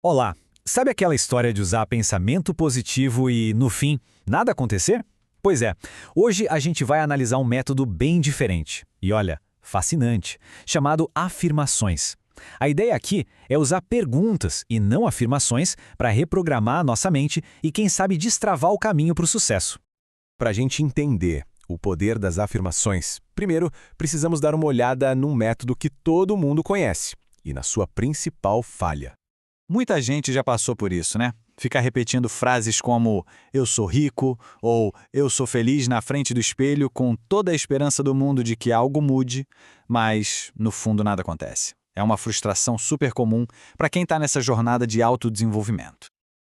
Olá, sabe aquela história de usar pensamento positivo e, no fim, nada acontecer? Pois é, hoje a gente vai analisar um método bem diferente e, olha, fascinante, chamado afirmações. A ideia aqui é usar perguntas e não afirmações para reprogramar a nossa mente e, quem sabe, destravar o caminho para o sucesso. Para a gente entender o poder das afirmações, primeiro precisamos dar uma olhada num método que todo mundo conhece e na sua principal falha. Muita gente já passou por isso, né? Ficar repetindo frases como "eu sou rico" ou "eu sou feliz" na frente do espelho com toda a esperança do mundo de que algo mude, mas no fundo nada acontece. É uma frustração super comum para quem está nessa jornada de autodesenvolvimento.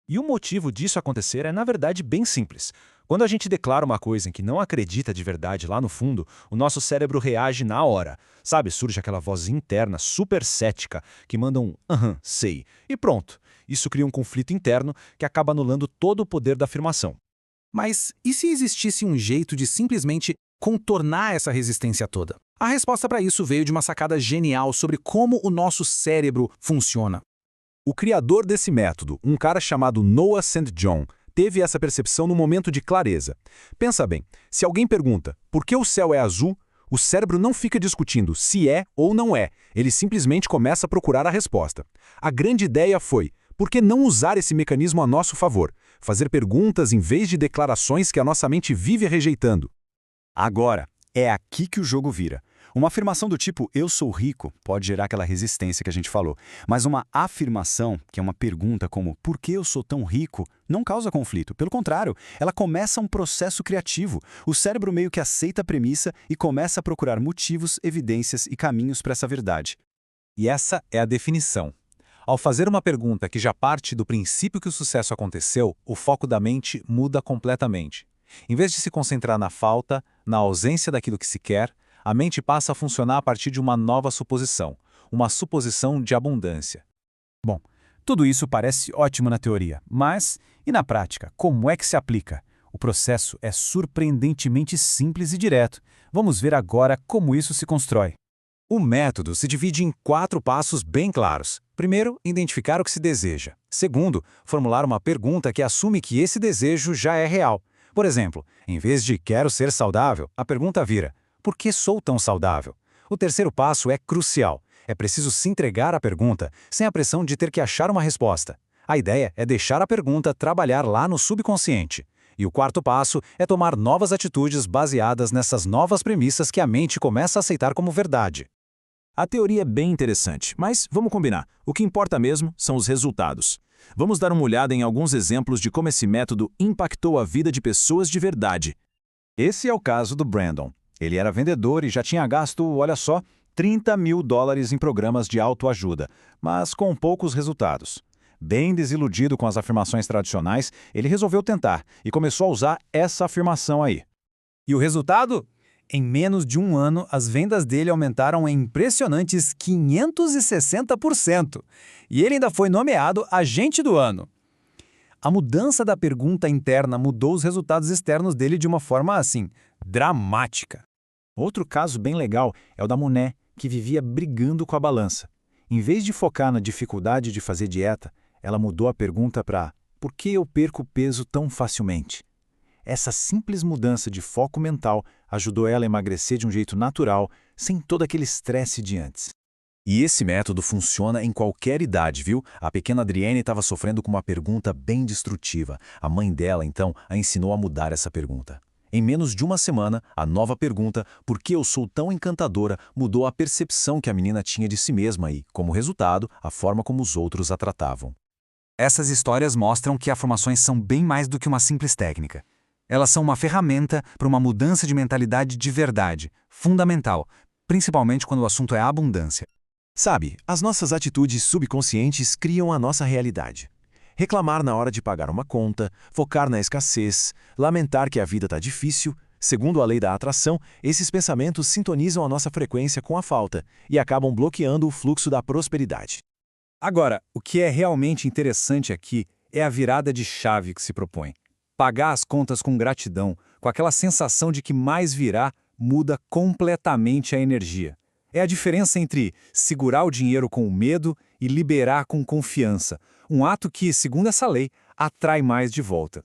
E o motivo disso acontecer é, na verdade, bem simples. Quando a gente declara uma coisa em que não acredita de verdade lá no fundo, o nosso cérebro reage na hora. Sabe, surge aquela voz interna super cética que manda um aham, sei. E pronto. Isso cria um conflito interno que acaba anulando todo o poder da afirmação. Mas e se existisse um jeito de simplesmente contornar essa resistência toda? A resposta para isso veio de uma sacada genial sobre como o nosso cérebro funciona. O criador desse método, um cara chamado Noah St. John, teve essa percepção num momento de clareza. Pensa bem, se alguém pergunta por que o céu é azul, o cérebro não fica discutindo se é ou não é, ele simplesmente começa a procurar a resposta. A grande ideia foi, por que não usar esse mecanismo a nosso favor? Fazer perguntas em vez de declarações que a nossa mente vive rejeitando. Agora, é aqui que o jogo vira. Uma afirmação do tipo "eu sou rico" pode gerar aquela resistência que a gente falou. Mas uma afirmação, que é uma pergunta como "por que eu sou tão rico?", não causa conflito. Pelo contrário, ela começa um processo criativo. O cérebro meio que aceita a premissa e começa a procurar motivos, evidências e caminhos para essa verdade. E essa é a definição. Ao fazer uma pergunta que já parte do princípio que o sucesso aconteceu, o foco da mente muda completamente. Em vez de se concentrar na falta, na ausência daquilo que se quer, a mente passa a funcionar a partir de uma nova suposição, uma suposição de abundância. Bom, tudo isso parece ótimo na teoria, mas e na prática, como é que se aplica? O processo é surpreendentemente simples e direto. Vamos ver agora como isso se constrói. O método se divide em 4 passos bem claros. Primeiro, identificar o que se deseja. Segundo, formular uma pergunta que assume que esse desejo já é real. Por exemplo, em vez de "quero ser saudável", a pergunta vira "por que sou tão saudável?". O terceiro passo é crucial. É preciso se entregar à pergunta, sem a pressão de ter que achar uma resposta. A ideia é deixar a pergunta trabalhar lá no subconsciente. E o quarto passo é tomar novas atitudes baseadas nessas novas premissas que a mente começa a aceitar como verdade. A teoria é bem interessante, mas vamos combinar. O que importa mesmo são os resultados. Vamos dar uma olhada em alguns exemplos de como esse método impactou a vida de pessoas de verdade. Esse é o caso do Brandon. Ele era vendedor e já tinha gasto, olha só, $30 mil em programas de autoajuda, mas com poucos resultados. Bem desiludido com as afirmações tradicionais, ele resolveu tentar e começou a usar essa afirmação aí. E o resultado? Em menos de um ano, as vendas dele aumentaram em impressionantes 560%. E ele ainda foi nomeado Agente do Ano. A mudança da pergunta interna mudou os resultados externos dele de uma forma, assim, dramática. Outro caso bem legal é o da Monet, que vivia brigando com a balança. Em vez de focar na dificuldade de fazer dieta, ela mudou a pergunta para "por que eu perco peso tão facilmente?". Essa simples mudança de foco mental ajudou ela a emagrecer de um jeito natural, sem todo aquele estresse de antes. E esse método funciona em qualquer idade, viu? A pequena Adrienne estava sofrendo com uma pergunta bem destrutiva. A mãe dela, então, a ensinou a mudar essa pergunta. Em menos de uma semana, a nova pergunta, "por que eu sou tão encantadora?", mudou a percepção que a menina tinha de si mesma e, como resultado, a forma como os outros a tratavam. Essas histórias mostram que afirmações são bem mais do que uma simples técnica. Elas são uma ferramenta para uma mudança de mentalidade de verdade, fundamental, principalmente quando o assunto é abundância. Sabe, as nossas atitudes subconscientes criam a nossa realidade. Reclamar na hora de pagar uma conta, focar na escassez, lamentar que a vida está difícil. Segundo a lei da atração, esses pensamentos sintonizam a nossa frequência com a falta e acabam bloqueando o fluxo da prosperidade. Agora, o que é realmente interessante aqui é a virada de chave que se propõe. Pagar as contas com gratidão, com aquela sensação de que mais virá, muda completamente a energia. É a diferença entre segurar o dinheiro com medo e liberar com confiança. Um ato que, segundo essa lei, atrai mais de volta.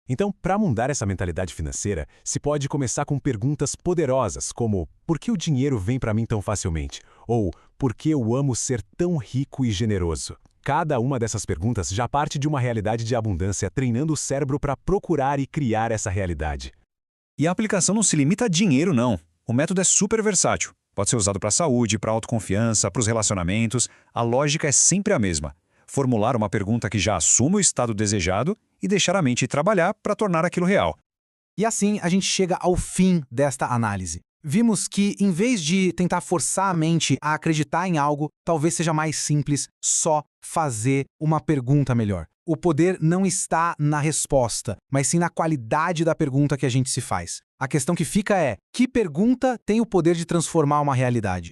Então, para mudar essa mentalidade financeira, se pode começar com perguntas poderosas, como por que o dinheiro vem para mim tão facilmente? Ou por que eu amo ser tão rico e generoso? Cada uma dessas perguntas já parte de uma realidade de abundância, treinando o cérebro para procurar e criar essa realidade. E a aplicação não se limita a dinheiro, não. O método é super versátil. Pode ser usado para a saúde, para a autoconfiança, para os relacionamentos. A lógica é sempre a mesma. Formular uma pergunta que já assuma o estado desejado e deixar a mente trabalhar para tornar aquilo real. E assim a gente chega ao fim desta análise. Vimos que, em vez de tentar forçar a mente a acreditar em algo, talvez seja mais simples só fazer uma pergunta melhor. O poder não está na resposta, mas sim na qualidade da pergunta que a gente se faz. A questão que fica é: que pergunta tem o poder de transformar uma realidade?